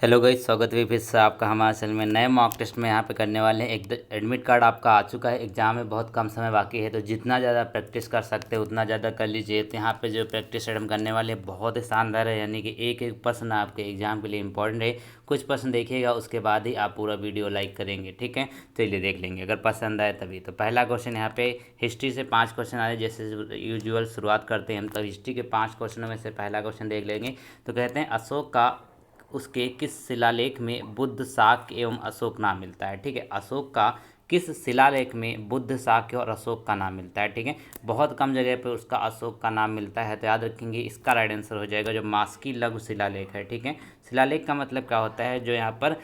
Hello guys, स्वागत है फिर से आपका हमारे चैनल में। नए मॉक टेस्ट में यहाँ पे करने वाले हैं। एक एडमिट कार्ड आपका आ चुका है। एग्जाम में बहुत कम समय बाकी है, तो जितना ज़्यादा प्रैक्टिस कर सकते हैं उतना ज़्यादा कर लीजिए। तो यहाँ पे जो प्रैक्टिस हम करने वाले हैं बहुत ही शानदार है, यानी कि एक एक प्रश्न आपके एग्जाम के लिए इंपॉर्टेंट है। कुछ प्रश्न देखिएगा, उसके बाद ही आप पूरा वीडियो लाइक करेंगे, ठीक है। चलिए देख लेंगे, अगर पसंद आए तभी। तो पहला क्वेश्चन यहाँ पे हिस्ट्री से 5 क्वेश्चन आ रहे, जैसे यूजुअल शुरुआत करते हैं हम। तो हिस्ट्री के 5 क्वेश्चनों में से पहला क्वेश्चन देख लेंगे। तो कहते हैं अशोक का उसके किस शिलालेख में बुद्ध, शाक्य एवं अशोक नाम मिलता है, ठीक है। अशोक का किस शिलालेख में बुद्ध, शाक्य और अशोक का नाम मिलता है, ठीक है। बहुत कम जगह पे उसका अशोक का नाम मिलता है, तो याद रखेंगे इसका राइट आंसर हो जाएगा जो मास्की लघु शिलालेख है, ठीक है। शिलालेख का मतलब क्या होता है, जो यहाँ पर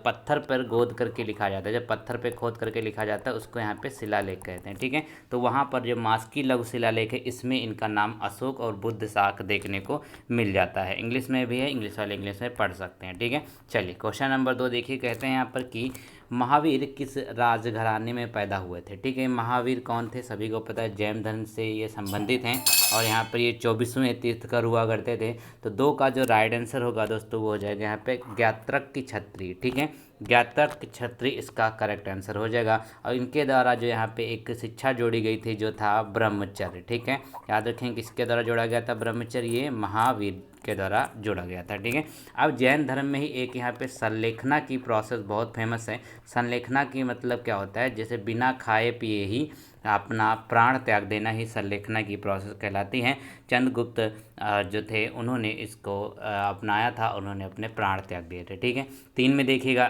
पत्थर पर गोद करके लिखा जाता है। जब पत्थर पे खोद करके लिखा जाता है उसको यहाँ पे शिलालेख कहते हैं, ठीक है। तो वहाँ पर जो मास्की लघु शिलालेख है, इसमें इनका नाम अशोक और बुद्ध, शाक्य देखने को मिल जाता है। इंग्लिश में भी है, इंग्लिश वाले इंग्लिश में पढ़ सकते हैं, ठीक है। चलिए क्वेश्चन नंबर 2 देखिए। कहते हैं यहाँ पर कि महावीर किस राजघराने में पैदा हुए थे, ठीक है। महावीर कौन थे, सभी को पता है, जैन धर्म से ये संबंधित हैं और यहाँ पर ये 24वें तीर्थकर हुआ करते थे। तो 2 का जो राइट आंसर होगा दोस्तों वो हो जाएगा यहाँ पे ज्ञात्रक की छत्री, ठीक है। ज्ञात्रक की छत्री इसका करेक्ट आंसर हो जाएगा। और इनके द्वारा जो यहाँ पे एक शिक्षा जोड़ी गई थी जो था ब्रह्मचर्य, ठीक है। याद रखें किसके द्वारा जोड़ा गया था ब्रह्मचर्य, ये महावीर के द्वारा जोड़ा गया था, ठीक है। अब जैन धर्म में ही एक यहाँ पे संलेखना की प्रोसेस बहुत फेमस है। संलेखना की मतलब क्या होता है, जैसे बिना खाए पिए ही अपना प्राण त्याग देना ही संलेखना की प्रोसेस कहलाती है। चंद्रगुप्त जो थे उन्होंने इसको अपनाया था, उन्होंने अपने प्राण त्याग दिए थे, ठीक है। 3 में देखिएगा।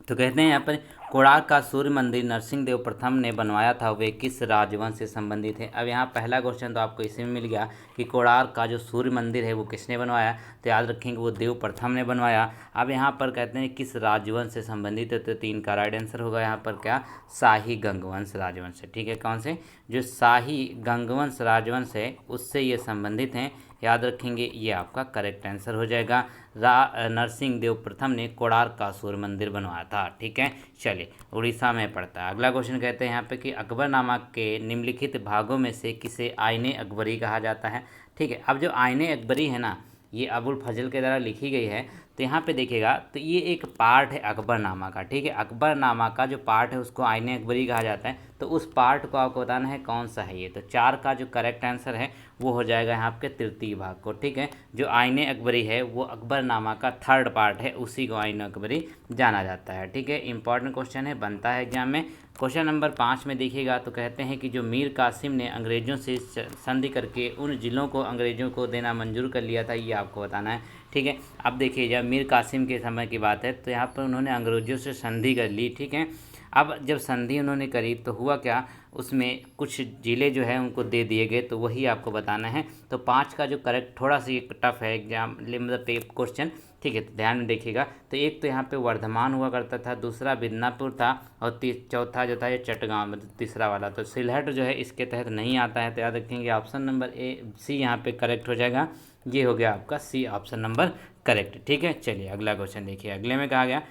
तो कहते हैं यहाँ पर कोणार्क का सूर्य मंदिर नरसिंह देव प्रथम ने बनवाया था, वे किस राजवंश से संबंधित है। अब यहाँ पहला क्वेश्चन तो आपको इसी में मिल गया कि कोणार्क का जो सूर्य मंदिर है वो किसने बनवाया, तो याद रखेंगे वो देव प्रथम ने बनवाया। अब यहाँ पर कहते हैं किस राजवंश से संबंधित है, तो 3 का राइट आंसर होगा यहाँ पर क्या, शाही गंगवंश राजवंश से, ठीक है। कौन से, जो शाही गंगवंश राजवंश है उससे ये संबंधित हैं, याद रखेंगे ये आपका करेक्ट आंसर हो जाएगा। नरसिंह देव प्रथम ने कोणार्क का सूर्य मंदिर बनवाया था, ठीक है। चलिए उड़ीसा में पड़ता है। अगला क्वेश्चन कहते हैं यहाँ पे कि अकबरनामा के निम्नलिखित भागों में से किसे आईने अकबरी कहा जाता है, ठीक है। अब जो आईने अकबरी है ना, ये अबुल फजल के द्वारा लिखी गई है। तो यहाँ पे देखिएगा तो ये एक पार्ट है अकबरनामा का, ठीक है। अकबरनामा का जो पार्ट है उसको आईने अकबरी कहा जाता है। तो उस पार्ट को आपको बताना है कौन सा है ये। तो 4 का जो करेक्ट आंसर है वो हो जाएगा यहाँ पे तृतीय भाग को, ठीक है। जो आईने अकबरी है वो अकबरनामा का 3rd पार्ट है, उसी को आईने अकबरी जाना जाता है, ठीक है। इंपॉर्टेंट क्वेश्चन है, बनता है एग्जाम में। क्वेश्चन नंबर 5 में देखिएगा। तो कहते हैं कि जो मीर कासिम ने अंग्रेज़ों से संधि करके उन जिलों को अंग्रेज़ों को देना मंजूर कर लिया था, ये आपको बताना है, ठीक है। अब देखिए जब मीर कासिम के समय की बात है तो यहाँ पर उन्होंने अंग्रेज़ों से संधि कर ली, ठीक है। अब जब संधि उन्होंने करी तो हुआ क्या, उसमें कुछ ज़िले जो है उनको दे दिए गए, तो वही आपको बताना है। तो 5 का जो करेक्ट, थोड़ा सा टफ है एग्जाम मतलब क्वेश्चन, ठीक है। तो ध्यान में देखिएगा। तो एक तो यहाँ पे वर्धमान हुआ करता था, दूसरा मिदनापुर था और चौथा जो था ये चटगांव, मतलब तीसरा वाला। तो सिलहट जो है इसके तहत नहीं आता है, तो याद रखेंगे ऑप्शन नंबर सी यहाँ पे करेक्ट हो जाएगा। ये हो गया आपका सी ऑप्शन नंबर करेक्ट, ठीक है। चलिए अगला क्वेश्चन देखिए। अगले में कहा गया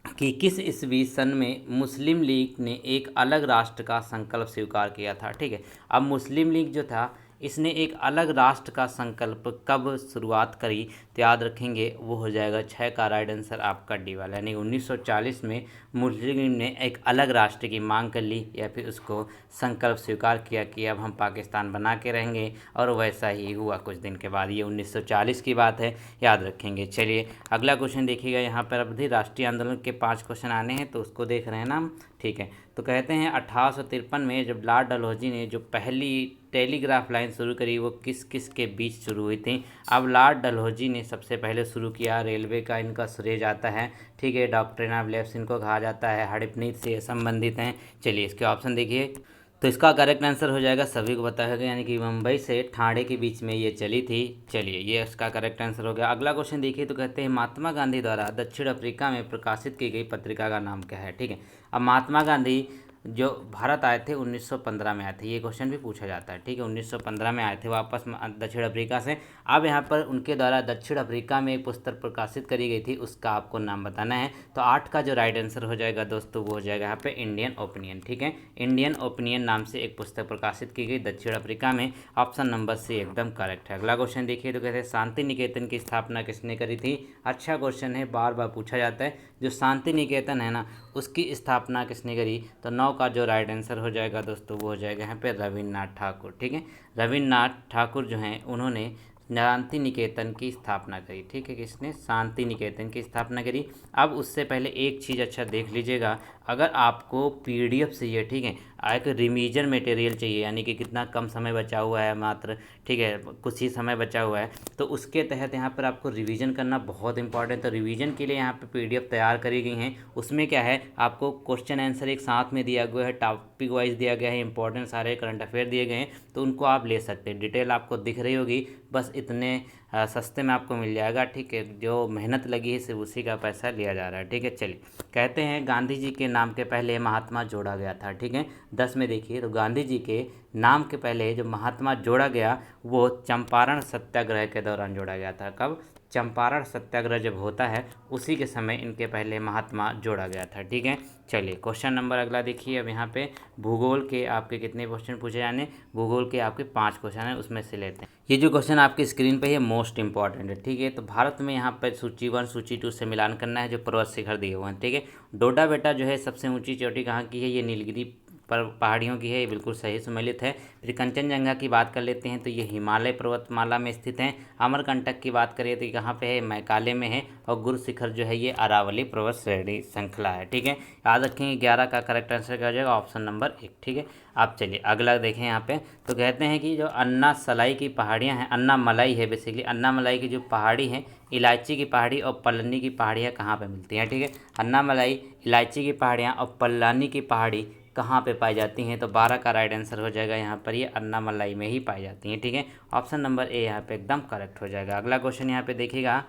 कि किस ईस्वी सन में मुस्लिम लीग ने एक अलग राष्ट्र का संकल्प स्वीकार किया था, ठीक है। अब मुस्लिम लीग जो था इसने एक अलग राष्ट्र का संकल्प कब शुरुआत करी, तो याद रखेंगे वो हो जाएगा 6 का राइट आंसर आपका डी वाला, यानी 1940 में मुस्लिम लीग ने एक अलग राष्ट्र की मांग कर ली या फिर उसको संकल्प स्वीकार किया कि अब हम पाकिस्तान बना के रहेंगे, और वैसा ही हुआ कुछ दिन के बाद। ये 1940 की बात है, याद रखेंगे। चलिए अगला क्वेश्चन देखिएगा। यहाँ पर अवधि राष्ट्रीय आंदोलन के 5 क्वेश्चन आने हैं, तो उसको देख रहे हैं ना हम, ठीक है। तो कहते हैं 1853 में जब लॉर्ड डलहौजी ने जो पहली टेलीग्राफ लाइन शुरू करी वो किस किस के बीच शुरू हुई थी। अब लॉर्ड डलहौजी ने सबसे पहले शुरू किया, रेलवे का इनका श्रेय जाता है, ठीक है। डॉक्ट्रिन ऑफ लेफ्ट इनको कहा जाता है, हड़पनीत से संबंधित हैं। चलिए इसके ऑप्शन देखिए। तो इसका करेक्ट आंसर हो जाएगा, सभी को पता है, यानी कि मुंबई से ठाणे के बीच में ये चली थी। चलिए ये इसका करेक्ट आंसर हो गया। अगला क्वेश्चन देखिए। तो कहते हैं महात्मा गांधी द्वारा दक्षिण अफ्रीका में प्रकाशित की गई पत्रिका का नाम क्या है, ठीक है। अब महात्मा गांधी जो भारत आए थे 1915 में आए थे, ये क्वेश्चन भी पूछा जाता है, ठीक है। 1915 में आए थे वापस दक्षिण अफ्रीका से। अब यहाँ पर उनके द्वारा दक्षिण अफ्रीका में एक पुस्तक प्रकाशित करी गई थी, उसका आपको नाम बताना है। तो 8 का जो राइट आंसर हो जाएगा दोस्तों, वो हो जाएगा यहाँ पे इंडियन ओपिनियन, ठीक है। इंडियन ओपिनियन नाम से एक पुस्तक प्रकाशित की गई दक्षिण अफ्रीका में। ऑप्शन नंबर सी एकदम करेक्ट है। अगला क्वेश्चन देखिए, तो कहते हैं शांति निकेतन की स्थापना किसने करी थी। अच्छा क्वेश्चन है, बार बार पूछा जाता है। जो शांति निकेतन है ना, उसकी स्थापना किसने करी, तो 9 का जो राइट आंसर हो जाएगा दोस्तों, वो हो जाएगा यहाँ पे रविन्द्रनाथ ठाकुर, ठीक है। रविन्द्रनाथ ठाकुर जो हैं उन्होंने शांति निकेतन की स्थापना करी, ठीक है। किसने, शांति निकेतन की स्थापना करी। अब उससे पहले एक चीज़ अच्छा देख लीजिएगा, अगर आपको पीडीएफ चाहिए, ठीक है, एक रिवीजन मटेरियल चाहिए, यानी कि कितना कम समय बचा हुआ है मात्र, ठीक है, कुछ ही समय बचा हुआ है, तो उसके तहत यहाँ पर आपको रिवीजन करना बहुत इंपॉर्टेंट। तो रिवीजन के लिए यहाँ पे पीडीएफ तैयार करी गई हैं। उसमें क्या है, आपको क्वेश्चन आंसर एक साथ में दिया गया है, टॉपिक वाइज दिया गया है, इंपॉर्टेंट सारे करंट अफेयर दिए गए हैं, तो उनको आप ले सकते हैं। डिटेल आपको दिख रही होगी, बस इतने सस्ते में आपको मिल जाएगा, ठीक है। जो मेहनत लगी है सिर्फ उसी का पैसा लिया जा रहा है, ठीक है। चलिए, कहते हैं गांधी जी के नाम के पहले महात्मा जोड़ा गया था, ठीक है। 10 में देखिए, तो गांधी जी के नाम के पहले जो महात्मा जोड़ा गया वो चंपारण सत्याग्रह के दौरान जोड़ा गया था। कब, चंपारण सत्याग्रह जब होता है उसी के समय इनके पहले महात्मा जोड़ा गया था, ठीक है। चलिए, क्वेश्चन नंबर अगला देखिए। अब यहाँ पे भूगोल के आपके कितने क्वेश्चन पूछे जाने, भूगोल के आपके 5 क्वेश्चन हैं, उसमें से लेते हैं। ये जो क्वेश्चन आपकी स्क्रीन पे है मोस्ट इंपॉर्टेंट है, ठीक है। तो भारत में यहाँ पर सूची 1 सूची 2 से मिलान करना है, जो पर्वत शिखर दिए हुए हैं, ठीक है। डोडा बेटा जो है सबसे ऊंची चोटी कहाँ की है, ये नीलगिरी पर पहाड़ियों की है, ये बिल्कुल सही सुमेलित है। फिर कंचनजंगा की बात कर लेते हैं, तो ये हिमालय पर्वतमाला में स्थित है। अमरकंटक की बात करें तो कहाँ पे है, मैकाले में है। और गुरु शिखर जो है ये अरावली पर्वत श्रेणी श्रृंखला है, ठीक है। याद रखेंगे 11 का करेक्ट आंसर क्या हो जाएगा, ऑप्शन नंबर 1, ठीक है। आप चलिए अगला देखें यहाँ पे, तो कहते हैं कि जो अन्ना सलाई की पहाड़ियाँ हैं, अन्ना मलाई है बेसिकली, अन्ना मलाई की जो पहाड़ी है, इलायची की पहाड़ी और पलानी की पहाड़ियाँ कहाँ पे मिलती हैं, ठीक है। अन्ना मलाई, इलायची की पहाड़ियाँ और पलानी की पहाड़ी कहाँ पे पाई जाती हैं, तो 12 का राइट आंसर हो जाएगा यहाँ पर, ये अन्नामलाई में ही पाई जाती हैं, ठीक है। ऑप्शन नंबर ए यहाँ पे एकदम करेक्ट हो जाएगा। अगला क्वेश्चन यहाँ पे देखिएगा,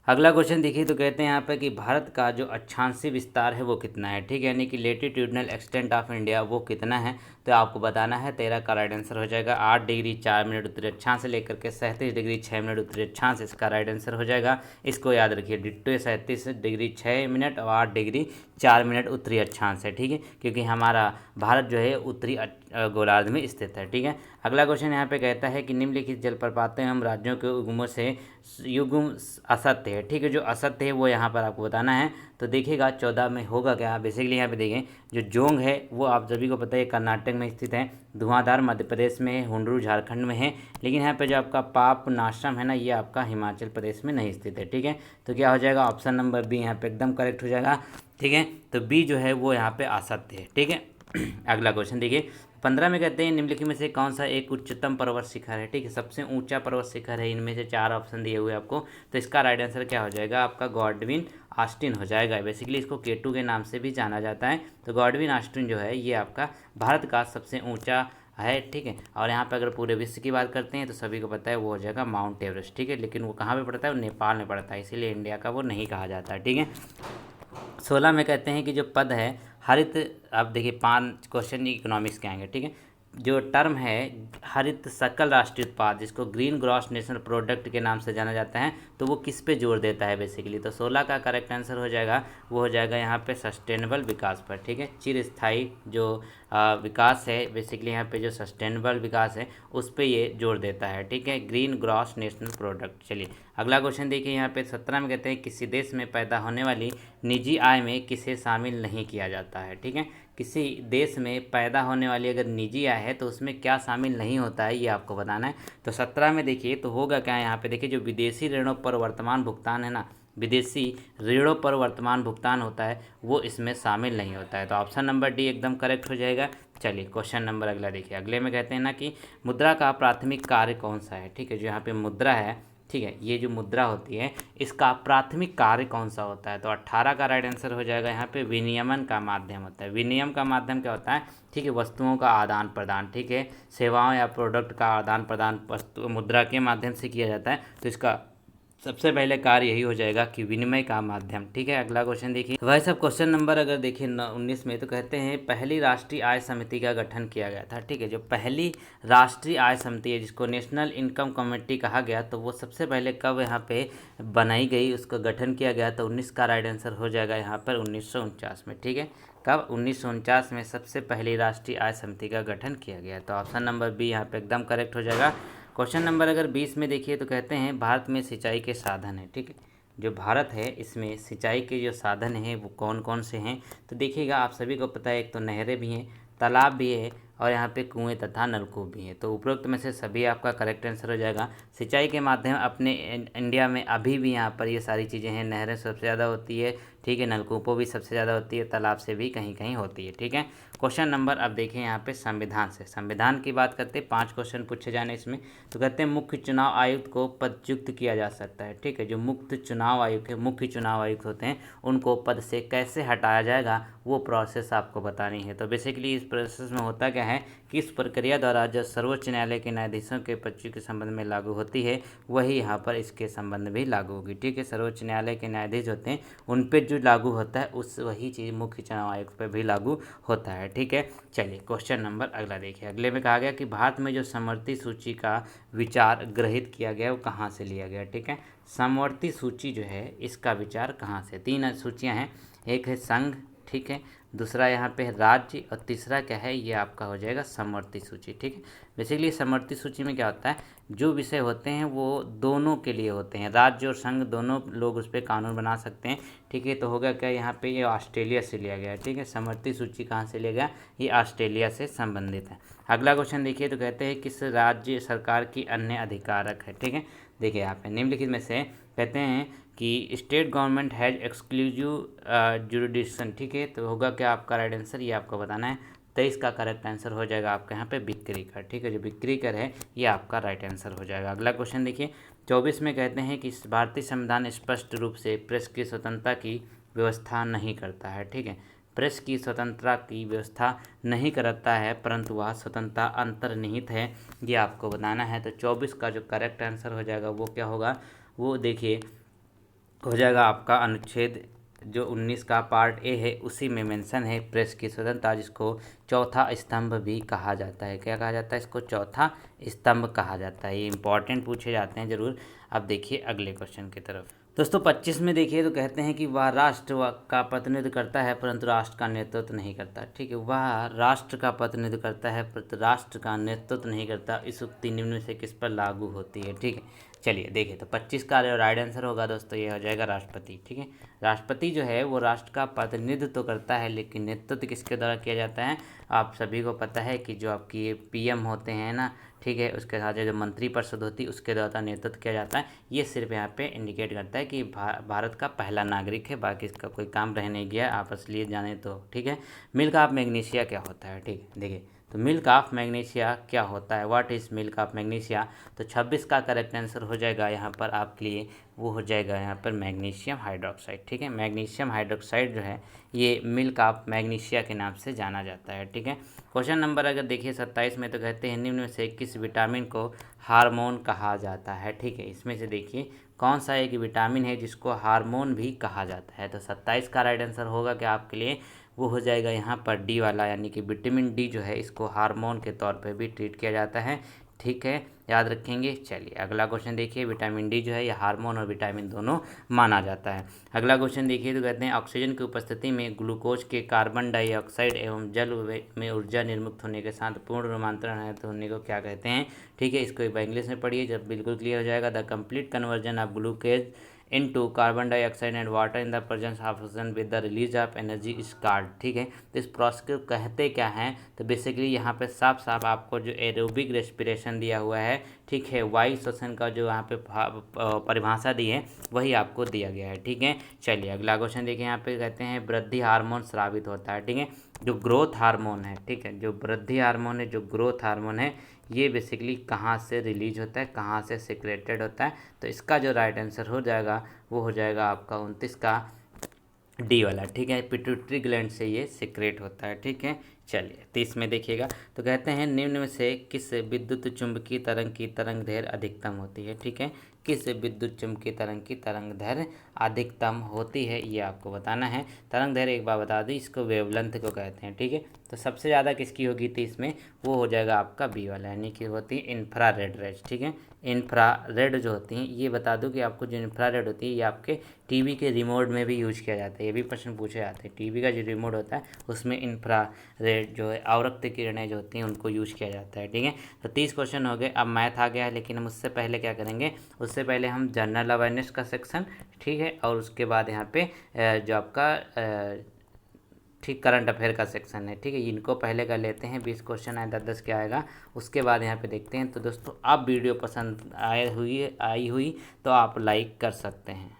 अगला क्वेश्चन देखिए, तो कहते हैं यहाँ पे कि भारत का जो अक्षांशीय विस्तार है वो कितना है, ठीक है, यानी कि लेटीट्यूडनल एक्सटेंट ऑफ इंडिया वो कितना है, तो आपको बताना है। 13 का राइट आंसर हो जाएगा। 8 डिग्री 4 मिनट उत्तरी अक्षांश से लेकर के 37 डिग्री 6 मिनट उत्तरी अक्षांश, इसका राइट आंसर हो जाएगा। इसको याद रखिए, डिट्टो 37 डिग्री 6 मिनट और 8 डिग्री 4 मिनट उत्तरी अक्षांश है, ठीक है, क्योंकि हमारा भारत जो है उत्तरी गोलार्ध में स्थित है, ठीक है। अगला क्वेश्चन यहाँ पे कहता है कि निम्नलिखित जलप्रपातों एवं राज्यों के उगमों से युग्म असत्य है, ठीक है। जो असत्य है वो यहाँ पर आपको बताना है। तो देखिएगा 14 में होगा क्या, बेसिकली यहाँ पे देखें, जो जोंग है वो आप सभी को पता है कर्नाटक में स्थित है, धुआंधार मध्य प्रदेश में है, हुंडरू झारखंड में है, लेकिन यहाँ पे जो आपका पापनाशम है ना, ये आपका हिमाचल प्रदेश में नहीं स्थित है, ठीक है। तो क्या हो जाएगा, ऑप्शन नंबर बी यहाँ पे एकदम करेक्ट हो जाएगा, ठीक है। तो बी जो है वो यहाँ पे असत्य है, ठीक है। अगला क्वेश्चन देखिए, 15 में कहते हैं निम्नलिखित में से कौन सा एक उच्चतम पर्वत शिखर है, ठीक है, सबसे ऊंचा पर्वत शिखर है। इनमें से 4 ऑप्शन दिए हुए आपको, तो इसका राइट आंसर क्या हो जाएगा, आपका गॉडविन ऑस्टिन हो जाएगा। बेसिकली इसको केटू के नाम से भी जाना जाता है। तो गॉडविन ऑस्टिन जो है ये आपका भारत का सबसे ऊंचा है, ठीक है। और यहाँ पे अगर पूरे विश्व की बात करते हैं तो सभी को पता है वो हो जाएगा माउंट एवरेस्ट, ठीक है, लेकिन वो कहाँ पे पड़ता है, वो नेपाल में पड़ता है, इसीलिए इंडिया का वो नहीं कहा जाता है, ठीक है। 16 में कहते हैं कि जो पद है हरित, अब देखिए 5 क्वेश्चन इकोनॉमिक्स के आएंगे, ठीक है। जो टर्म है हरित सकल राष्ट्रीय उत्पाद, जिसको ग्रीन ग्रॉस नेशनल प्रोडक्ट के नाम से जाना जाता है, तो वो किस पे जोर देता है बेसिकली, तो 16 का करेक्ट आंसर हो जाएगा, वो हो जाएगा यहाँ पे सस्टेनेबल विकास पर, ठीक है। चिरस्थायी जो विकास है, बेसिकली यहाँ पे जो सस्टेनेबल विकास है उस पे ये जोर देता है, ठीक है, ग्रीन ग्रॉस नेशनल प्रोडक्ट। चलिए अगला क्वेश्चन देखिए, यहाँ पे 17 में कहते हैं किसी देश में पैदा होने वाली निजी आय में किसे शामिल नहीं किया जाता है, ठीक है। किसी देश में पैदा होने वाली अगर निजी आय है तो उसमें क्या शामिल नहीं होता है, ये आपको बताना है। तो 17 में देखिए तो होगा क्या, यहाँ पे देखिए जो विदेशी ऋणों पर वर्तमान भुगतान है ना, विदेशी ऋणों पर वर्तमान भुगतान होता है वो इसमें शामिल नहीं होता है। तो ऑप्शन नंबर डी एकदम करेक्ट हो जाएगा। चलिए क्वेश्चन नंबर अगला देखिए, अगले में कहते हैं ना कि मुद्रा का प्राथमिक कार्य कौन सा है, ठीक है। जो यहाँ पे मुद्रा है, ठीक है, ये जो मुद्रा होती है इसका प्राथमिक कार्य कौन सा होता है, तो 18 का राइट आंसर हो जाएगा यहाँ पे विनियमन का माध्यम होता है। विनिमय का माध्यम क्या होता है, ठीक है, वस्तुओं का आदान प्रदान, ठीक है, सेवाओं या प्रोडक्ट का आदान प्रदान वस्तु मुद्रा के माध्यम से किया जाता है। तो इसका सबसे पहले कार्य यही हो जाएगा कि विनिमय का माध्यम। ठीक है, अगला क्वेश्चन देखिए भाई साहब, क्वेश्चन नंबर अगर देखिए 19 में, तो कहते हैं पहली राष्ट्रीय आय समिति का गठन किया गया था। ठीक है, जो पहली राष्ट्रीय आय समिति है जिसको नेशनल इनकम कमेटी कहा गया, तो वो सबसे पहले कब यहाँ पे बनाई गई, उसका गठन किया गया, तो 19 का राइट आंसर हो जाएगा यहाँ पर 1949 में। ठीक है, कब? 1949 में सबसे पहली राष्ट्रीय आय समिति का गठन किया गया। तो ऑप्शन नंबर बी यहाँ पे एकदम करेक्ट हो जाएगा। क्वेश्चन नंबर अगर 20 में देखिए, तो कहते हैं भारत में सिंचाई के साधन हैं। ठीक है, जो भारत है इसमें सिंचाई के जो साधन हैं वो कौन कौन से हैं, तो देखिएगा आप सभी को पता है, एक तो नहरें भी हैं, तालाब भी है, और यहाँ पे कुएं तथा नलकूप भी हैं। तो उपरोक्त में से सभी आपका करेक्ट आंसर हो जाएगा। सिंचाई के माध्यम अपने इंडिया में अभी भी यहाँ पर ये सारी चीज़ें हैं। नहरें सबसे ज़्यादा होती है, ठीक है, नलकूपों भी सबसे ज़्यादा होती है, तालाब से भी कहीं कहीं होती है। ठीक है, क्वेश्चन नंबर अब देखें यहाँ पे संविधान से, संविधान की बात करते हैं, 5 क्वेश्चन पूछे जाने इसमें। तो कहते हैं मुख्य चुनाव आयुक्त को पदच्युत किया जा सकता है। ठीक है, जो मुख्य चुनाव आयुक्त है, मुख्य चुनाव आयुक्त होते हैं, उनको पद से कैसे हटाया जाएगा वो प्रोसेस आपको बतानी है। तो बेसिकली इस प्रोसेस में होता क्या है कि इस प्रक्रिया द्वारा जो सर्वोच्च न्यायालय के न्यायाधीशों के पदच्युत के संबंध में लागू होती है, वही यहाँ पर इसके संबंध में लागू होगी। ठीक है, सर्वोच्च न्यायालय के न्यायाधीश होते हैं, उन पर जो लागू होता है उस वही चीज़ मुख्य चुनाव आयुक्त पर भी लागू होता है। ठीक है, चलिए क्वेश्चन नंबर अगला देखिए। अगले में कहा गया कि भारत में जो समवर्ती सूची का विचार ग्रहित किया गया वो कहाँ से लिया गया। ठीक है, समवर्ती सूची जो है इसका विचार कहाँ से, 3 सूचियाँ हैं, एक है संघ, ठीक है, दूसरा यहाँ पे है राज्य, और तीसरा क्या है, ये आपका हो जाएगा समवर्ती सूची। ठीक है, बेसिकली समवर्ती सूची में क्या होता है, जो विषय होते हैं वो दोनों के लिए होते हैं, राज्य और संघ दोनों लोग उस पर कानून बना सकते हैं। ठीक है, तो होगा क्या, यहाँ पे ये ऑस्ट्रेलिया से लिया गया है। ठीक है, समवर्ती सूची कहाँ से लिया गया, ये ऑस्ट्रेलिया से संबंधित है। अगला क्वेश्चन देखिए, तो कहते हैं किस राज्य सरकार की अन्य अधिकारक है। ठीक है, देखिए यहाँ पे निम्नलिखित में से कहते हैं कि state government has exclusive jurisdiction. ठीक है, तो होगा क्या आपका राइट आंसर, ये आपको बताना है। 23 का करेक्ट आंसर हो जाएगा आपका यहाँ पे बिक्री कर। ठीक है, जो बिक्री कर है ये आपका राइट आंसर हो जाएगा। अगला क्वेश्चन देखिए 24 में कहते हैं कि भारतीय संविधान स्पष्ट रूप से प्रेस की स्वतंत्रता की व्यवस्था नहीं करता है। ठीक है, प्रेस की स्वतंत्रता की व्यवस्था नहीं करता है, परंतु वह स्वतंत्रता अंतर्निहित है, ये आपको बताना है। तो 24 का जो करेक्ट आंसर हो जाएगा वो क्या होगा, वो देखिए हो जाएगा आपका अनुच्छेद जो 19 का पार्ट ए है उसी में मेंशन है प्रेस की स्वतंत्रता, जिसको चौथा स्तंभ भी कहा जाता है। क्या कहा जाता है, इसको चौथा स्तंभ कहा जाता है। ये इंपॉर्टेंट पूछे जाते हैं जरूर। अब देखिए अगले क्वेश्चन की तरफ। दोस्तों 25 में देखिए, तो कहते हैं कि वह राष्ट्र का प्रतिनिधित्व करता है परंतु राष्ट्र का नेतृत्व नहीं करता। ठीक है, वह राष्ट्र का प्रतिनिधित्व करता है परंतु राष्ट्र का नेतृत्व नहीं करता, इस उक्ति निम्न में से किस पर लागू होती है। ठीक है, चलिए देखिए, तो 25 का राइट आंसर होगा दोस्तों, ये हो जाएगा राष्ट्रपति। ठीक है, राष्ट्रपति जो है वो राष्ट्र का प्रतिनिधित्व तो करता है, लेकिन नेतृत्व किसके द्वारा किया जाता है, आप सभी को पता है कि जो आपकी पीएम होते हैं ना, ठीक है, उसके साथ जो मंत्रिपरिषद होती है उसके द्वारा नेतृत्व किया जाता है। ये सिर्फ यहाँ पे इंडिकेट करता है कि भारत का पहला नागरिक है, बाकी इसका कोई काम रह नहीं गया, आप असलियत जाने तो। ठीक है, मिल्क ऑफ मैग्नीशिया क्या होता है। ठीक है, देखिए तो मिल्क ऑफ मैग्नीशिया क्या होता है, what is milk of magnesia, तो 26 का करेक्ट आंसर हो जाएगा यहाँ पर आपके लिए, वो हो जाएगा यहाँ पर मैग्नीशियम हाइड्रोक्साइड। ठीक है, मैग्नीशियम हाइड्रोक्साइड जो है ये मिल्क ऑफ मैग्नीशिया के नाम से जाना जाता है। ठीक है, क्वेश्चन नंबर अगर देखिए 27 में, तो कहते हैं निम्न में से किस विटामिन को हार्मोन कहा जाता है। ठीक है, इसमें से देखिए कौन सा एक विटामिन है जिसको हार्मोन भी कहा जाता है। तो 27 का राइट आंसर होगा क्या आपके लिए, वो हो जाएगा यहाँ पर डी वाला, यानी कि विटामिन डी जो है इसको हार्मोन के तौर पे भी ट्रीट किया जाता है। ठीक है, याद रखेंगे। चलिए अगला क्वेश्चन देखिए, विटामिन डी जो है ये हार्मोन और विटामिन दोनों माना जाता है। अगला क्वेश्चन देखिए, तो कहते हैं ऑक्सीजन की उपस्थिति में ग्लूकोज के कार्बन डाइऑक्साइड एवं जल में ऊर्जा निर्मुक्त होने के साथ पूर्ण रूपांतरण होने को क्या कहते हैं। ठीक है, इसको एक बार इंग्लिश में पढ़िए जब बिल्कुल क्लियर हो जाएगा। The complete conversion of glucose into carbon dioxide and water in the presence of oxygen with the release of energy is called। ठीक है, तो इस प्रोसेस को कहते क्या हैं, तो बेसिकली यहाँ पे साफ साफ आपको जो एरोबिक रेस्पिरेशन दिया हुआ है, ठीक है, वायु श्वसन का जो यहाँ पे परिभाषा दी है वही आपको दिया गया है। ठीक है, चलिए अगला क्वेश्चन देखिए, यहाँ पे कहते हैं वृद्धि हार्मोन स्रावित होता है। ठीक है, जो ग्रोथ हार्मोन है, ठीक है, जो वृद्धि हार्मोन है, जो ग्रोथ हार्मोन है, ये बेसिकली कहाँ से रिलीज होता है, कहाँ से सिक्रेटेड होता है, तो इसका जो राइट आंसर हो जाएगा वो हो जाएगा आपका 29 का डी वाला। ठीक है, पिट्यूटरी ग्लैंड से ये सिक्रेट होता है। ठीक है, चलिए 30 में देखिएगा, तो कहते हैं निम्न में से किस विद्युत चुंबकीय तरंग की तरंग दैर्घ्य अधिकतम होती है। ठीक है, किस विद्युत चुंबकीय तरंग की तरंग दैर्घ्य अधिकतम होती है ये आपको बताना है। तरंग दैर्घ्य एक बार बता दी, इसको वेवलेंथ को कहते हैं। ठीक है, तो सबसे ज़्यादा किसकी होगी 30 में, वो हो जाएगा आपका बी वाला, यानी कि होती है इंफ्रारेड रेज। ठीक है, इंफ्रारेड जो होती हैं, ये बता दूं कि आपको जो इंफ्रारेड होती है ये आपके टीवी के रिमोट में भी यूज किया जाता है। ये भी प्रश्न पूछे जाते हैं, टीवी का जो रिमोट होता है उसमें इंफ्रारेड जो है अवरक्त किरणें जो होती हैं उनको यूज किया जाता है। ठीक है, तो 30 क्वेश्चन हो गए। अब मैथ आ गया है, लेकिन हम उससे पहले क्या करेंगे, उससे पहले हम जनरल अवेयरनेस का सेक्शन, ठीक है, और उसके बाद यहाँ पे जो आपका ठीक करंट अफेयर का सेक्शन है। ठीक है, इनको पहले कर लेते हैं। 20 क्वेश्चन है, 10-10 क्या आएगा, उसके बाद यहाँ पे देखते हैं। तो दोस्तों आप वीडियो पसंद आई हुई तो आप लाइक कर सकते हैं।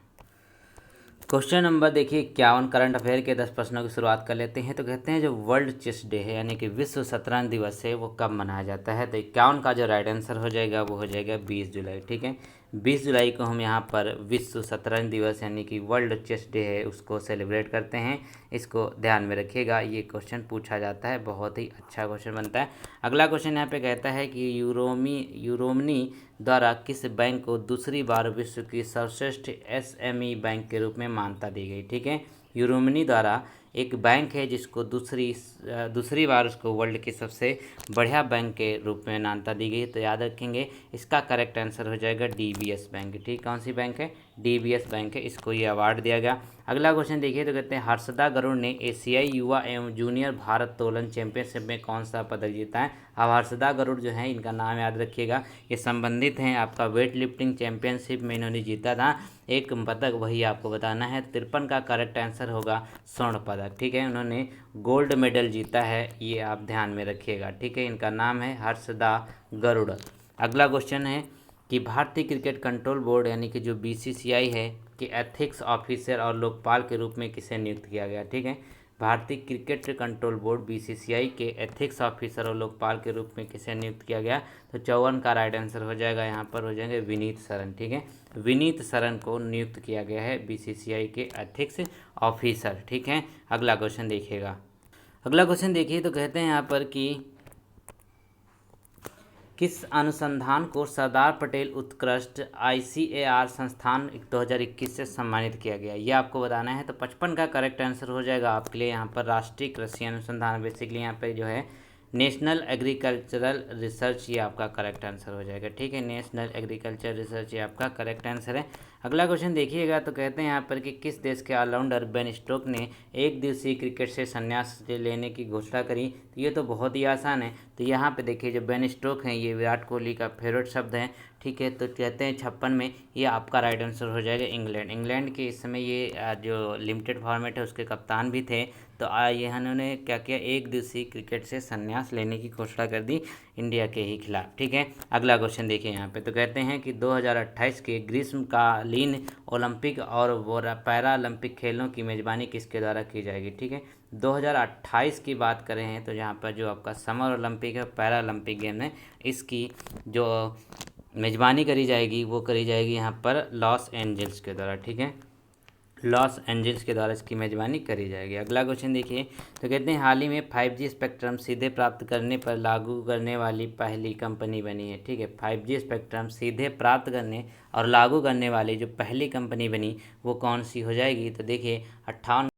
क्वेश्चन नंबर देखिए 51, करंट अफेयर के 10 प्रश्नों की शुरुआत कर लेते हैं। तो कहते हैं जो वर्ल्ड चेस डे है, यानी कि विश्व शतरंज दिवस है, वो कब मनाया जाता है। तो 51 का जो राइट आंसर हो जाएगा वो हो जाएगा 20 जुलाई। ठीक है, 20 जुलाई को हम यहाँ पर विश्व शतरंज दिवस यानी कि वर्ल्ड चेस डे है उसको सेलिब्रेट करते हैं। इसको ध्यान में रखिएगा, ये क्वेश्चन पूछा जाता है, बहुत ही अच्छा क्वेश्चन बनता है। अगला क्वेश्चन यहाँ पे कहता है कि यूरोमनी द्वारा किस बैंक को दूसरी बार विश्व की सर्वश्रेष्ठ एसएमई बैंक के रूप में मान्यता दी गई। ठीक है, यूरोमनी द्वारा एक बैंक है जिसको दूसरी बार उसको वर्ल्ड की सबसे बढ़िया बैंक के रूप में मान्यता दी गई। तो याद रखेंगे इसका करेक्ट आंसर हो जाएगा डीबीएस बैंक। ठीक, कौन सी बैंक है, डीबीएस बैंक है, इसको ये अवार्ड दिया गया। अगला क्वेश्चन देखिए, तो कहते हैं हर्षदा गरुड़ ने एशियाई युवा एवं जूनियर भारत तोलन चैंपियनशिप में कौन सा पदक जीता है। अब हर्षदा गरुड़ जो है, इनका नाम याद रखिएगा, ये संबंधित हैं आपका वेट लिफ्टिंग चैंपियनशिप में इन्होंने जीता था एक पदक, वही आपको बताना है। 53 का करेक्ट आंसर होगा स्वर्ण पदक। ठीक है, उन्होंने गोल्ड मेडल जीता है, ये आप ध्यान में रखिएगा। ठीक है, इनका नाम है हर्षदा गरुड़। अगला क्वेश्चन है कि भारतीय क्रिकेट कंट्रोल बोर्ड यानी कि जो बीसीसीआई है कि एथिक्स ऑफिसर और लोकपाल के रूप में किसे नियुक्त किया गया। ठीक है, भारतीय क्रिकेट कंट्रोल बोर्ड बीसीसीआई के एथिक्स ऑफिसर और लोकपाल के रूप में किसे नियुक्त किया गया। तो 54 का राइट आंसर हो जाएगा, यहाँ पर हो जाएंगे विनीत सरन। ठीक है, विनीत सरन को नियुक्त किया गया है बीसीसीआई के एथिक्स ऑफिसर। ठीक है, अगला क्वेश्चन देखिएगा। अगला क्वेश्चन देखिए, तो कहते हैं यहाँ पर कि किस अनुसंधान को सरदार पटेल उत्कृष्ट ICAR संस्थान 2021 से सम्मानित किया गया, ये आपको बताना है। तो 55 का करेक्ट आंसर हो जाएगा आपके लिए यहाँ पर राष्ट्रीय कृषि अनुसंधान, बेसिकली यहाँ पे जो है नेशनल एग्रीकल्चरल रिसर्च, ये आपका करेक्ट आंसर हो जाएगा। ठीक है, नेशनल एग्रीकल्चर रिसर्च ये आपका करेक्ट आंसर है। अगला क्वेश्चन देखिएगा, तो कहते हैं यहाँ पर कि किस देश के ऑलराउंडर बेन स्टोक ने एक दिवसीय क्रिकेट से संन्यास लेने की घोषणा करी। तो ये तो बहुत ही आसान है। तो यहाँ पे देखिए जो बेन स्टोक हैं ये विराट कोहली का फेवरेट शब्द है। ठीक है, तो कहते हैं 56 में ये आपका राइट आंसर हो जाएगा इंग्लैंड के इस समय ये जो लिमिटेड फॉर्मेट है उसके कप्तान भी थे। तो ये इन्होंने क्या किया, एक दिवसीय क्रिकेट से संन्यास लेने की घोषणा कर दी इंडिया के ही खिलाफ। ठीक है, अगला क्वेश्चन देखिए यहाँ पे, तो कहते हैं कि 2028 के ग्रीष्मकालीन ओलंपिक और पैरा ओलंपिक खेलों की मेज़बानी किसके द्वारा की जाएगी। ठीक है, 2028 की बात करें हैं तो यहाँ पर जो आपका समर ओलंपिक है पैरा ओलंपिक गेम है, इसकी जो मेज़बानी करी जाएगी वो करी जाएगी यहाँ पर लॉस एंजल्स के द्वारा। ठीक है, लॉस एंजल्स के द्वारा इसकी मेज़बानी करी जाएगी। अगला क्वेश्चन देखिए, तो कहते हैं हाल ही में 5G स्पेक्ट्रम सीधे प्राप्त करने पर लागू करने वाली पहली कंपनी बनी है। ठीक है, 5G स्पेक्ट्रम सीधे प्राप्त करने और लागू करने वाली जो पहली कंपनी बनी वो कौन सी हो जाएगी। तो देखिए 58।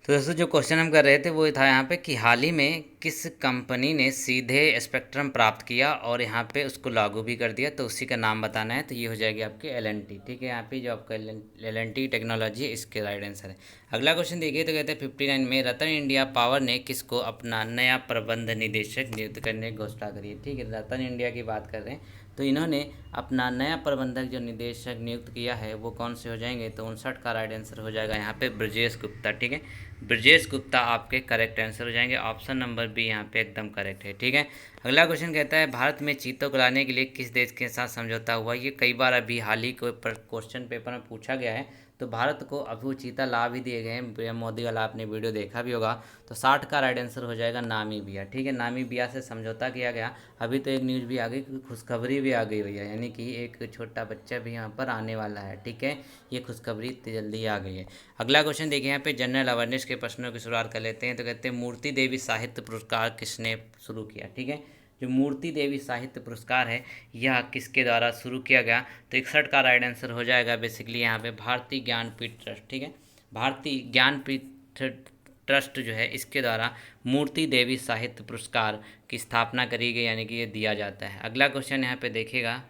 तो दोस्तों जो क्वेश्चन हम कर रहे थे वो था यहाँ पे कि हाल ही में किस कंपनी ने सीधे स्पेक्ट्रम प्राप्त किया और यहाँ पे उसको लागू भी कर दिया, तो उसी का नाम बताना है। तो ये हो जाएगी आपकी L&T। ठीक है, यहाँ पे जो आपका L&T टेक्नोलॉजी इसके राइट आंसर है। अगला क्वेश्चन देखिए, तो कहते हैं 59 में रतन इंडिया पावर ने किसको अपना नया प्रबंध निदेशक नियुक्त करने की घोषणा करी है। ठीक है, रतन इंडिया की बात कर रहे हैं, तो इन्होंने अपना नया प्रबंधक जो निदेशक नियुक्त किया है वो कौन से हो जाएंगे। तो 59 का राइट आंसर हो जाएगा यहाँ पे ब्रजेश गुप्ता। ठीक है, ब्रजेश गुप्ता आपके करेक्ट आंसर हो जाएंगे, ऑप्शन नंबर बी यहाँ पे एकदम करेक्ट है। ठीक है, अगला क्वेश्चन कहता है भारत में चीतों को लाने के लिए किस देश के साथ समझौता हुआ। ये कई बार अभी हाल ही को क्वेश्चन पेपर में पूछा गया है, तो भारत को अब वो चीता ला भी दिए गए हैं, पीएम मोदी वाला आपने वीडियो देखा भी होगा। तो 60 का राइट आंसर हो जाएगा नामीबिया। ठीक है, नामीबिया से समझौता किया गया। अभी तो एक न्यूज़ भी आ गई, खुशखबरी भी आ गई भैया, यानी कि एक छोटा बच्चा भी यहाँ पर आने वाला है। ठीक है, ये खुशखबरी इतनी जल्दी आ गई है। अगला क्वेश्चन देखिए, यहाँ पे जनरल अवेयरनेस के प्रश्नों की शुरुआत कर लेते हैं। तो कहते हैं मूर्ति देवी साहित्य पुरस्कार किसने शुरू किया। ठीक है, जो मूर्ति देवी साहित्य पुरस्कार है यह किसके द्वारा शुरू किया गया। तो 61 का राइट आंसर हो जाएगा बेसिकली यहाँ पे भारतीय ज्ञानपीठ ट्रस्ट। ठीक है, भारतीय ज्ञानपीठ ट्रस्ट जो है इसके द्वारा मूर्ति देवी साहित्य पुरस्कार की स्थापना करी गई, यानी कि ये दिया जाता है। अगला क्वेश्चन यहाँ पे देखिएगा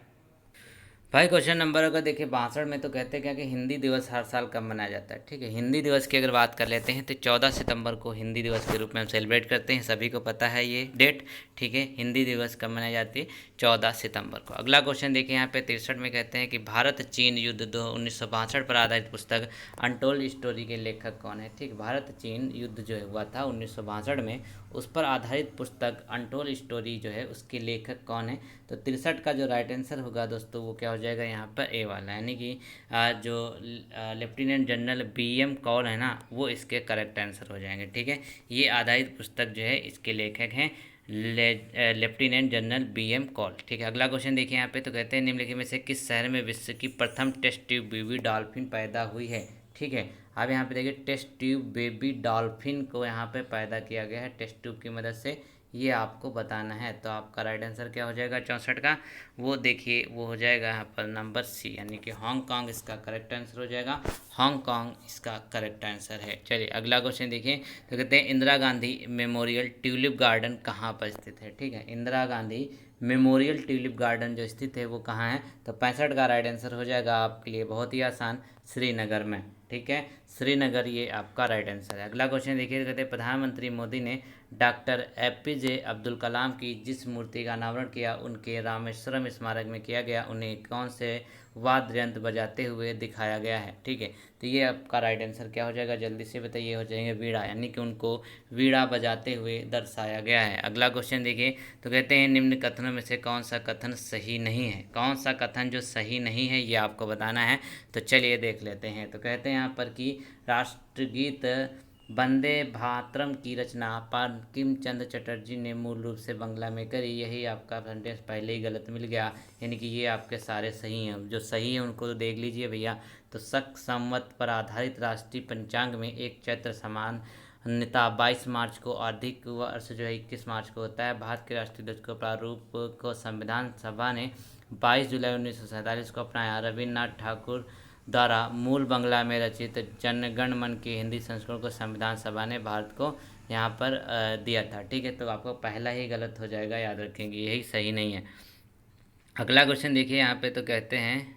भाई, क्वेश्चन नंबर अगर देखिए 62 में, तो कहते हैं क्या कि हिंदी दिवस हर साल कब मनाया जाता है। ठीक है, हिंदी दिवस की अगर बात कर लेते हैं तो 14 सितंबर को हिंदी दिवस के रूप में हम सेलिब्रेट करते हैं, सभी को पता है ये डेट। ठीक है, हिंदी दिवस कब मनाई जाती है, 14 सितंबर को। अगला क्वेश्चन देखिए यहाँ पे 63 में, कहते हैं कि भारत चीन युद्ध 1962 पर आधारित पुस्तक अनटोल्ड स्टोरी के लेखक कौन है। ठीक, भारत चीन युद्ध जो हुआ था 1962 में, उस पर आधारित पुस्तक अनटोल्ड स्टोरी जो है उसके लेखक कौन है। तो 63 का जो राइट आंसर होगा दोस्तों वो क्या हो जाएगा यहाँ पर ए वाला, यानी कि जो लेफ्टिनेंट जनरल BM कौल है ना, वो इसके करेक्ट आंसर हो जाएंगे। ठीक है, ये आधारित पुस्तक जो है इसके लेखक हैं लेफ्टिनेंट जनरल BM कौल। ठीक है, अगला क्वेश्चन देखिए यहाँ पे। तो कहते हैं निम्नलिखित में से किस शहर में विश्व की प्रथम टेस्ट ट्यूब बेबी डॉल्फिन पैदा हुई है। ठीक है, अब यहाँ पे देखिए टेस्ट ट्यूब बेबी डॉल्फिन को यहाँ पे पैदा किया गया है टेस्ट ट्यूब की मदद से, ये आपको बताना है। तो आपका राइट आंसर क्या हो जाएगा 64 का, वो देखिए वो हो जाएगा यहाँ पर नंबर सी, यानी कि हांगकांग इसका करेक्ट आंसर हो जाएगा। हांगकांग इसका करेक्ट आंसर है। चलिए अगला क्वेश्चन देखिए। तो कहते हैं Indira Gandhi memorial tulip garden कहाँ पर स्थित है। ठीक है, Indira Gandhi memorial tulip garden जो स्थित है वो कहाँ है। तो 65 का राइट आंसर हो जाएगा आपके लिए बहुत ही आसान, श्रीनगर में। ठीक है, श्रीनगर ये आपका राइट आंसर है। अगला क्वेश्चन देखिए, कहते हैं प्रधानमंत्री मोदी ने डॉक्टर APJ अब्दुल कलाम की जिस मूर्ति का अनावरण किया उनके रामेश्वरम स्मारक में किया गया, उन्हें कौन से वाद्य यंत्र बजाते हुए दिखाया गया है। ठीक है, तो ये आपका राइट आंसर क्या हो जाएगा जल्दी से बताइए, हो जाएंगे वीणा, यानी कि उनको वीणा बजाते हुए दर्शाया गया है। अगला क्वेश्चन देखिए। तो कहते हैं निम्न कथनों में से कौन सा कथन सही नहीं है। कौन सा कथन जो सही नहीं है ये आपको बताना है। तो चलिए देख लेते हैं। तो कहते हैं यहाँ पर कि राष्ट्रगीत वंदे मातरम की रचना बंकिम चंद्र चटर्जी ने मूल रूप से बंगला में करी, यही आपका सेंटेंस पहले ही गलत मिल गया, यानी कि ये आपके सारे सही हैं। जो सही है उनको तो देख लीजिए भैया। तो शक संवत पर आधारित राष्ट्रीय पंचांग में एक चैत्र समान नेता 22 मार्च को, अधिक वर्ष जो है 21 मार्च को होता है। भारत के राष्ट्रीय ध्वज को प्रारूप को संविधान सभा ने 22 जुलाई 1947 को अपनाया। रविन्द्रनाथ ठाकुर द्वारा मूल बंगला में रचित जनगण मन के हिंदी संस्करण को संविधान सभा ने भारत को यहाँ पर दिया था। ठीक है, तो आपको पहला ही गलत हो जाएगा, याद रखेंगे, यही सही नहीं है। अगला क्वेश्चन देखिए यहाँ पे। तो कहते हैं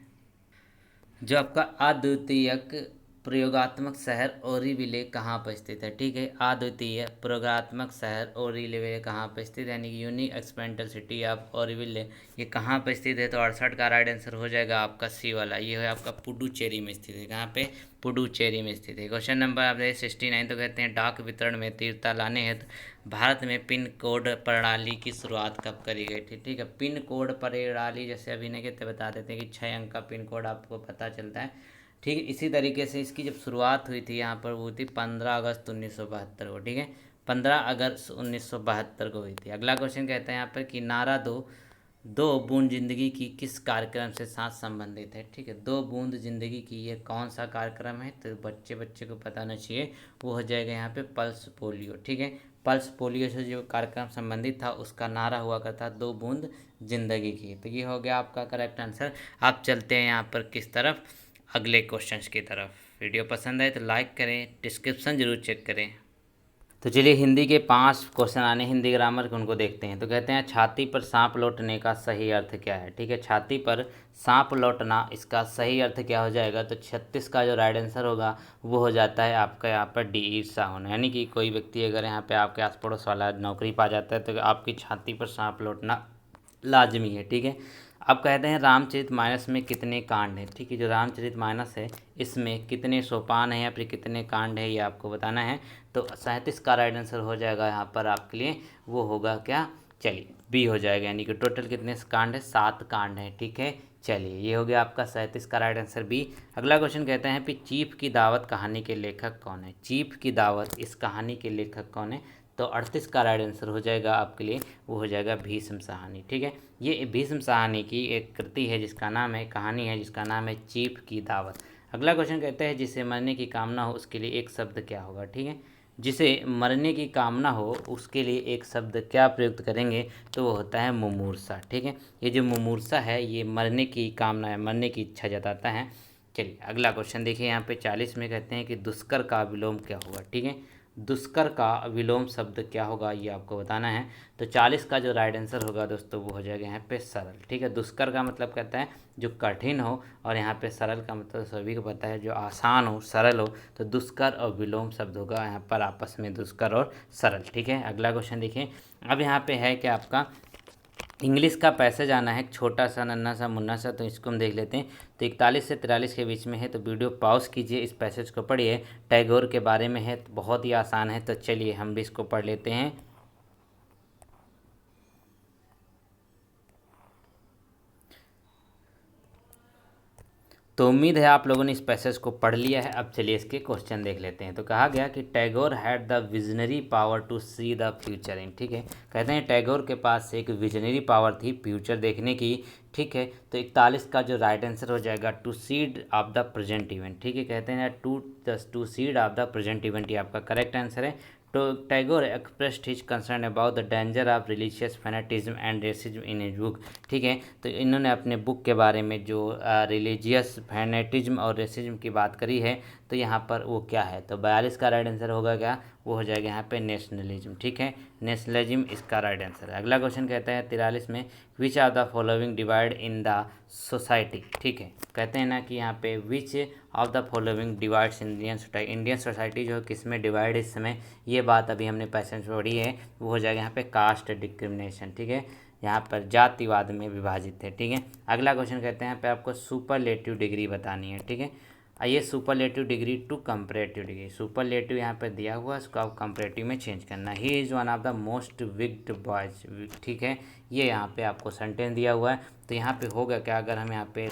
जो आपका अद्वितीयक प्रयोगात्मक शहर ओरीविले कहाँ पर स्थित है। ठीक है, अद्वितीय प्रयोगात्मक शहर ओरीविले कहाँ पर स्थित है, यानी कि यूनिक एक्सपेरिमेंटल सिटी ऑफ ओरीविले, ये कहाँ पर स्थित है। तो 68 का राइट आंसर हो जाएगा आपका सी वाला, ये है आपका पुडुचेरी में स्थित है। कहाँ पे, पुडुचेरी में स्थित है। क्वेश्चन नंबर आप 69। तो कहते हैं डाक वितरण में तीव्रता लाने हेतु भारत में पिन कोड प्रणाली की शुरुआत कब करी गई थी। ठीक है, पिन कोड प्रणाली जैसे अभी नहीं कहते बता देते हैं कि 6 अंक का पिन कोड आपको पता चलता है। ठीक है, इसी तरीके से इसकी जब शुरुआत हुई थी यहाँ पर वो थी 15 अगस्त 1972 को। ठीक है, 15 अगस्त 1972 को हुई थी। अगला क्वेश्चन कहता है यहाँ पर कि नारा दो बूंद जिंदगी की किस कार्यक्रम से साथ संबंधित है। ठीक है, 2 बूंद जिंदगी की ये कौन सा कार्यक्रम है। तो बच्चे को पता होना चाहिए, वो हो जाएगा यहाँ पे पल्स पोलियो। ठीक है, पल्स पोलियो से जो कार्यक्रम संबंधित था उसका नारा हुआ करता 2 बूंद जिंदगी की। तो ये हो गया आपका करेक्ट आंसर। आप चलते हैं यहाँ पर किस तरफ, अगले क्वेश्चंस की तरफ। वीडियो पसंद आए तो लाइक करें, डिस्क्रिप्शन जरूर चेक करें। तो चलिए हिंदी के 5 क्वेश्चन आने हिंदी ग्रामर के, उनको देखते हैं। तो कहते हैं छाती पर सांप लौटने का सही अर्थ क्या है। ठीक है, छाती पर सांप लौटना, इसका सही अर्थ क्या हो जाएगा। तो 36 का जो राइट आंसर होगा वो हो जाता है आपका यहाँ पर डी ईर्षा होना, यानी कि कोई व्यक्ति अगर यहाँ पे आपके आस पड़ोस वाला नौकरी पा जाता है तो आपकी छाती पर सांप लौटना लाजमी है। ठीक है, अब कहते हैं रामचरितमानस में कितने कांड हैं। ठीक है, जो रामचरितमानस है इसमें कितने सोपान हैं या फिर कितने कांड है ये आपको बताना है। तो 37 का राइट आंसर हो जाएगा यहाँ पर आपके लिए, वो होगा क्या, चलिए बी हो जाएगा, यानी कि टोटल कितने कांड है, 7 कांड हैं। ठीक है, चलिए ये हो गया आपका 37 का राइट आंसर बी। अगला क्वेश्चन कहते हैं कि चीफ की दावत कहानी के लेखक कौन है। चीफ की दावत इस कहानी के लेखक कौन है, तो 38 का राइट आंसर हो जाएगा आपके लिए, वो हो जाएगा भीष्म साहनी। ठीक है, ये भीष्म साहनी की एक कृति है जिसका नाम है, कहानी है जिसका नाम है चीफ की दावत। अगला क्वेश्चन कहते हैं जिसे मरने की कामना हो उसके लिए एक शब्द क्या होगा। ठीक है, जिसे मरने की कामना हो उसके लिए एक शब्द क्या प्रयुक्त करेंगे, तो वो होता है मुमूर्षा। ठीक है, ये जो मुमूर्षा है ये मरने की कामना है, मरने की इच्छा जताता है। चलिए अगला क्वेश्चन देखिए, यहाँ पे 40 में कहते हैं कि दुष्कर का विलोम क्या होगा। ठीक है, दुष्कर का विलोम शब्द क्या होगा ये आपको बताना है। तो 40 का जो राइट आंसर होगा दोस्तों वो हो जाएगा यहाँ पे सरल। ठीक है, दुष्कर का मतलब कहता है जो कठिन हो, और यहाँ पे सरल का मतलब सभी को पता है जो आसान हो, सरल हो। तो दुष्कर और विलोम शब्द होगा यहाँ पर आपस में, दुष्कर और सरल। ठीक है, अगला क्वेश्चन देखिए, अब यहाँ पे है कि आपका इंग्लिश का पैसेज आना है, छोटा सा नन्हा सा मुन्ना सा, तो इसको हम देख लेते हैं। तो 41 से 43 के बीच में है, तो वीडियो पॉज कीजिए, इस पैसेज को पढ़िए। टैगोर के बारे में है, तो बहुत ही आसान है, तो चलिए हम भी इसको पढ़ लेते हैं। तो उम्मीद है आप लोगों ने इस पैसेज को पढ़ लिया है। अब चलिए इसके क्वेश्चन देख लेते हैं। तो कहा गया कि Tagore had the visionary power to see the future in. ठीक है, कहते हैं टैगोर के पास एक विजनरी पावर थी फ्यूचर देखने की। ठीक है, तो 41 का जो राइट आंसर हो जाएगा to seed of the present event. ठीक है, कहते हैं to seed of the present event, ये आपका करेक्ट आंसर है। तो Tagore expressed his concern about the danger of religious fanaticism and racism in his book. ठीक है, तो इन्होंने अपने बुक के बारे में जो रिलीजियस फैनेटिज्म और रेसिज्म की बात करी है, तो यहाँ पर वो क्या है, तो 42 का राइट आंसर होगा क्या, वो हो जाएगा यहाँ पे नेशनलिज्म। ठीक है, नेशनलिज्म इसका राइट आंसर है। अगला क्वेश्चन कहता है 43 में, which are the following divide in the society. ठीक है, कहते हैं ना कि यहाँ पे which of the following divides Indian society, Indian society जो है किस में डिवाइड इस समय, ये बात अभी हमने पैसेज पढ़ी है, वो हो जाएगा यहाँ पे कास्ट डिस्क्रिमिनेशन। ठीक है, यहाँ पर जातिवाद में विभाजित है। ठीक है, अगला क्वेश्चन कहते हैं यहाँ पे आपको सुपरलेटिव डिग्री बतानी है। ठीक है, ये superlative degree to comparative degree, superlative यहाँ पे दिया हुआ है, इसको आप कंपैरेटिव में चेंज करना है। He is one of the most wicked boys. ठीक है, ये यहाँ पे आपको सेंटेंस दिया हुआ है, तो यहाँ पे होगा क्या, अगर हम यहाँ पे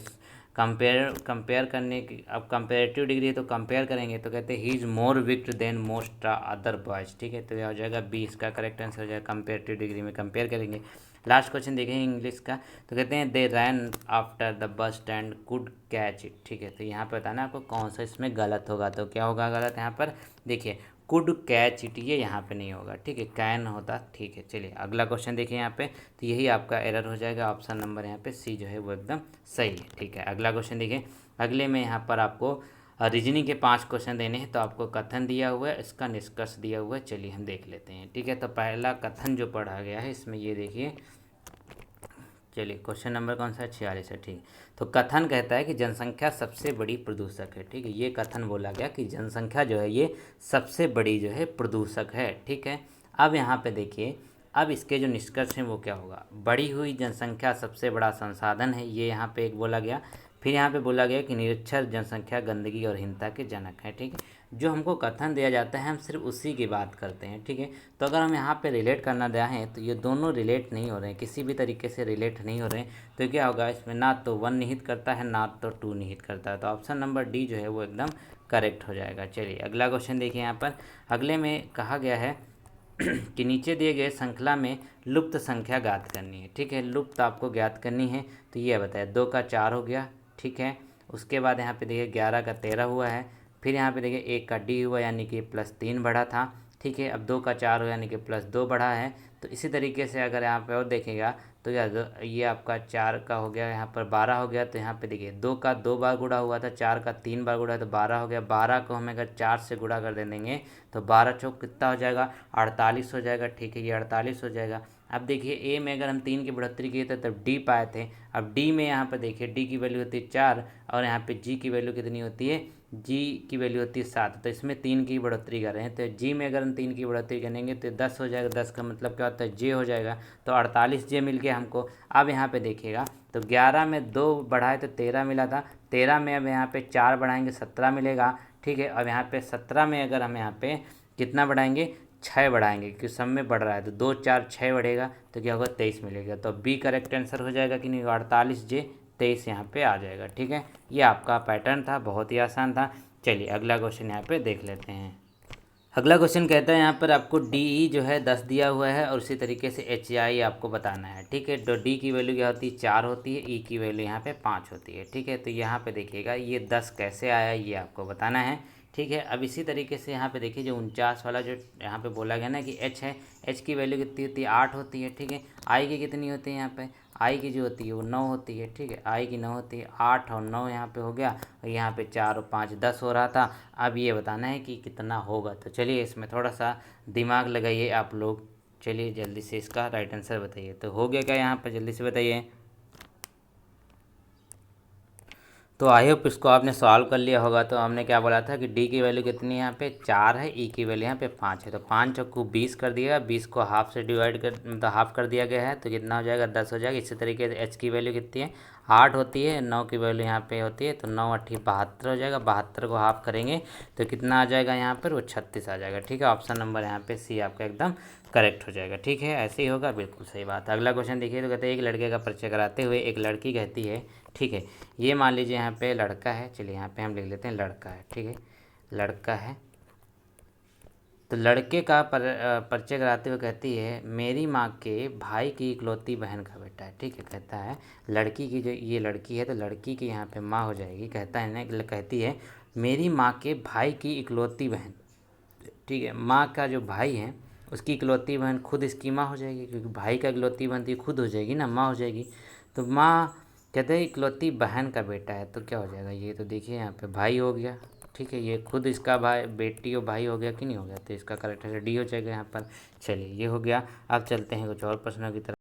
कंपेयर करने की, अब कंपेरेटिव डिग्री है तो कंपेयर करेंगे, तो कहते हैं he is more wicked than most other boys. ठीक है, तो यह हो जाएगा बी, इसका करेक्ट आंसर हो जाएगा, कंपेरेटिव डिग्री में कंपेयर करेंगे। लास्ट क्वेश्चन देखेंगे इंग्लिश का, तो कहते हैं they ran after the bus stand could catch it. ठीक है, तो यहाँ पे बताना आपको कौन सा इसमें गलत होगा, तो क्या होगा गलत यहाँ पर, देखिए कुड कैच इट, ये यहाँ पे नहीं होगा। ठीक है, कैन होता। ठीक है, चलिए अगला क्वेश्चन देखिए यहाँ पे, तो यही आपका एरर हो जाएगा, ऑप्शन नंबर यहाँ पे सी जो है वो एकदम सही है। ठीक है, अगला क्वेश्चन देखिए, अगले में यहाँ पर आपको रीजनिंग के 5 क्वेश्चन देने हैं, तो आपको कथन दिया हुआ है, इसका निष्कर्ष दिया हुआ है, चलिए हम देख लेते हैं। ठीक है, तो पहला कथन जो पढ़ा गया है इसमें ये देखिए, चलिए क्वेश्चन नंबर कौन सा है, 46 है। ठीक, तो कथन कहता है कि जनसंख्या सबसे बड़ी प्रदूषक है। ठीक है, ये कथन बोला गया कि जनसंख्या जो है ये सबसे बड़ी जो है प्रदूषक है। ठीक है, अब यहाँ पे देखिए, अब इसके जो निष्कर्ष हैं वो क्या होगा, बढ़ी हुई जनसंख्या सबसे बड़ा संसाधन है, ये यहाँ पे एक बोला गया। फिर यहाँ पे बोला गया कि निरक्षर जनसंख्या गंदगी और हीनता के जनक है। ठीक है, जो हमको कथन दिया जाता है हम सिर्फ उसी की बात करते हैं। ठीक है, तो अगर हम यहाँ पे रिलेट करना दिया है तो ये दोनों रिलेट नहीं हो रहे हैं, किसी भी तरीके से रिलेट नहीं हो रहे हैं, तो क्या होगा इसमें, ना तो 1 निहित करता है ना तो 2 निहित करता है, तो ऑप्शन नंबर डी जो है वो एकदम करेक्ट हो जाएगा। चलिए अगला क्वेश्चन देखिए यहाँ पर, अगले में कहा गया है कि नीचे दिए गए श्रृंखला में लुप्त संख्या ज्ञात करनी है। ठीक है, लुप्त आपको ज्ञात करनी है, तो ये बताया 2 का 4 हो गया। ठीक है, उसके बाद यहाँ पे देखिए 11 का 13 हुआ है, फिर यहाँ पे देखिए 1 का डी हुआ यानी कि +3 बढ़ा था। ठीक है, अब 2 का 4 हो यानी कि +2 बढ़ा है। तो इसी तरीके से अगर यहाँ पे और देखेगा तो ये आपका 4 का हो गया, यहाँ पर 12 हो गया, तो यहाँ पे देखिए 2 का 2 बार गुणा हुआ था, 4 का 3 बार गुणा, तो 12 हो गया। 12 को हम अगर 4 से गुणा कर देंगे तो 12 चौक कितना हो जाएगा, 48 हो जाएगा। ठीक है, ये 48 हो जाएगा। अब देखिए ए में अगर हम 3 की बढ़ोतरी किए थे तब डी पाए थे, अब डी में यहाँ पर देखिए डी की वैल्यू होती है 4 और यहाँ पे जी की वैल्यू कितनी होती है, जी की वैल्यू होती है 7, तो इसमें 3 की बढ़ोतरी कर रहे हैं, तो जी में अगर हम 3 की बढ़ोतरी करेंगे तो 10 हो जाएगा, 10 का मतलब क्या होता है, जे हो जाएगा, तो 48 जे मिल गया हमको। अब यहाँ पे देखिएगा तो 11 में 2 बढ़ाए तो 13 मिला था, 13 में अब यहाँ पे 4 बढ़ाएंगे 17 मिलेगा। ठीक है, अब यहाँ पे 17 में अगर हम यहाँ पे कितना बढ़ाएंगे, 6 बढ़ाएंगे, क्योंकि सब में बढ़ रहा है, तो 2 4 6 बढ़ेगा, तो क्या होगा 23 मिलेगा, तो बी करेक्ट आंसर हो जाएगा कि नहीं, 48 जे 23 यहाँ पे आ जाएगा। ठीक है, ये आपका पैटर्न था, बहुत ही आसान था। चलिए अगला क्वेश्चन यहाँ पे देख लेते हैं। अगला क्वेश्चन कहता है यहाँ पर आपको डी जो है 10 दिया हुआ है और उसी तरीके से एच आई आपको बताना है। ठीक है, तो डी की वैल्यू क्या होती है 4 होती है, ई की वैल्यू यहाँ पे 5 होती है। ठीक है, तो यहाँ पे देखिएगा ये 10 कैसे आया ये आपको बताना है। ठीक है, अब इसी तरीके से यहाँ पे देखिए जो 49 वाला जो यहाँ पे बोला गया ना कि एच है, एच की वैल्यू कितनी होती है 8 होती है। ठीक है, आई की कितनी होती है यहाँ पे, आई की जो होती है वो 9 होती है। ठीक है, आई की 9 होती है, 8 और 9 यहाँ पे हो गया, और यहाँ पे 4 और 5 10 हो रहा था। अब ये बताना है कि कितना होगा, तो चलिए इसमें थोड़ा सा दिमाग लगाइए आप लोग। चलिए जल्दी से इसका राइट आंसर बताइए। तो हो गया क्या यहाँ पर, जल्दी से बताइए। तो आई होप इसको आपने सॉल्व कर लिया होगा। तो हमने क्या बोला था कि डी की वैल्यू कितनी है यहाँ पे 4 है, ई की वैल्यू यहाँ पे 5 है। तो 5 चौको 20 कर दिया, 20 को हाफ से डिवाइड कर मतलब हाफ कर दिया गया है, तो कितना हो जाएगा 10 हो जाएगा। इसी तरीके से एच की वैल्यू कितनी है 8 होती है, 9 की वैल्यू यहाँ पे होती है, तो 9 8 72 हो जाएगा। 72 को हाफ करेंगे तो कितना आ जाएगा यहाँ पर, वो 36 आ जाएगा। ठीक है, ऑप्शन नंबर यहाँ पे सी आपका एकदम करेक्ट हो जाएगा। ठीक है, ऐसे ही होगा, बिल्कुल सही बात है। अगला क्वेश्चन देखिए, तो कहते हैं एक लड़के का परिचय कराते हुए एक लड़की कहती है। ठीक है, ये मान लीजिए यहाँ पे लड़का है, चलिए यहाँ पे हम लिख लेते हैं लड़का है। ठीक है, लड़का है, तो लड़के का परिचय कराते हुए कहती है मेरी माँ के भाई की इकलौती बहन का बेटा है। ठीक है, कहता है लड़की की जो ये लड़की है तो लड़की की यहाँ पे माँ हो जाएगी। कहता है ना, कहती है मेरी माँ के भाई की इकलौती बहन। ठीक है, माँ का जो भाई है उसकी इकलौती बहन खुद इसकी माँ हो जाएगी, क्योंकि भाई का इकलौती बहन तो ये खुद हो जाएगी ना, माँ हो जाएगी। तो माँ कहते हैं इकलौती बहन का बेटा है, तो क्या हो जाएगा, ये तो देखिए यहाँ पे भाई हो गया। ठीक है, ये खुद इसका भाई बेटी और भाई हो गया कि नहीं हो गया, तो इसका करेक्ट है डी हो जाएगा यहाँ पर। चलिए ये हो गया। अब चलते हैं कुछ और प्रश्नों की तरफ।